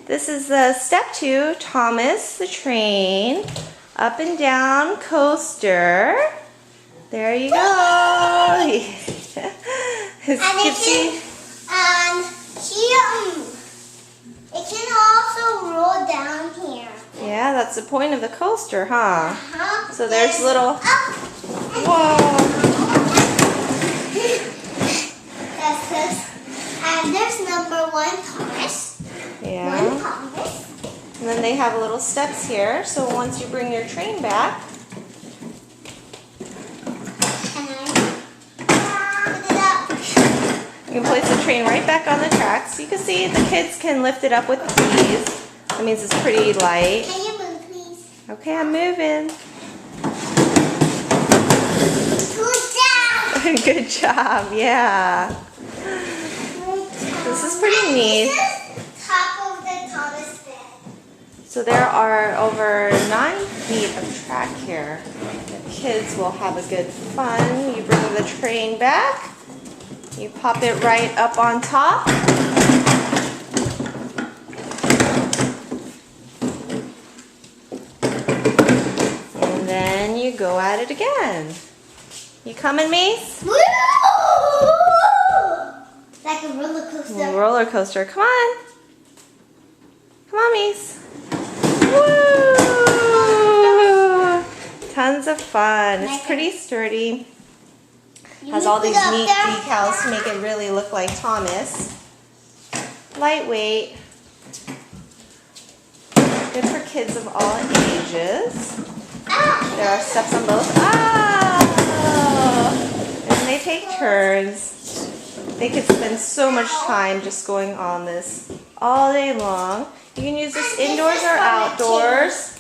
This is the Step 2 Thomas the Train up and down coaster. There you go. And it can also roll down here. Yeah, that's the point of the coaster, huh? Uh-huh. So there's little... Whoa! That's this. And there's number 1 Thomas. Yeah. 1 Thomas. And then they have little steps here, so once you bring your train back, you can place the train right back on the tracks. You can see the kids can lift it up with ease. That means it's pretty light. Can you move, please? Okay, I'm moving. Good job! Good job, yeah. This is pretty neat. This is top of the Thomas bed. So there are over 9 feet of track here. The kids will have a good fun. You bring the train back. You pop it right up on top. And then you go at it again. You coming, Mace? Woo! Like a roller coaster. Roller coaster. Come on. Come on, Mace. Woo! Tons of fun. It's pretty sturdy. Has all these neat decals to make it really look like Thomas. Lightweight. Good for kids of all ages. There are steps on both. And they take turns. They could spend so much time just going on this all day long. You can use this indoors or outdoors.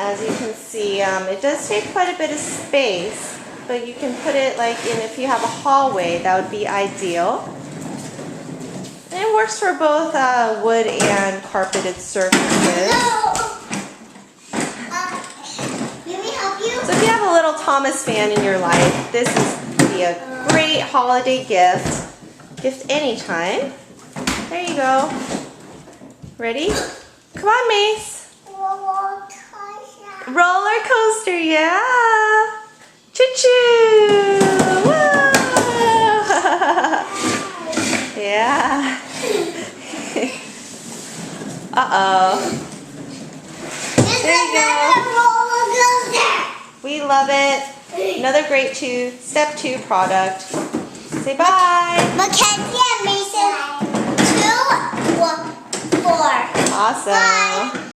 As you can see, it does take quite a bit of space, but you can put it like in, if you have a hallway, that would be ideal. And it works for both wood and carpeted surfaces. Let me help you. So if you have a little Thomas fan in your life, this is be a great holiday gift. Gift anytime. There you go. Ready? Come on, Mace. Roller coaster, yeah. Choo-choo. Whoa. Yeah. Uh-oh. There you go. We love it. Another great Step 2 product. Say bye. Mackenzie and Mason 2, 4. Awesome. Bye.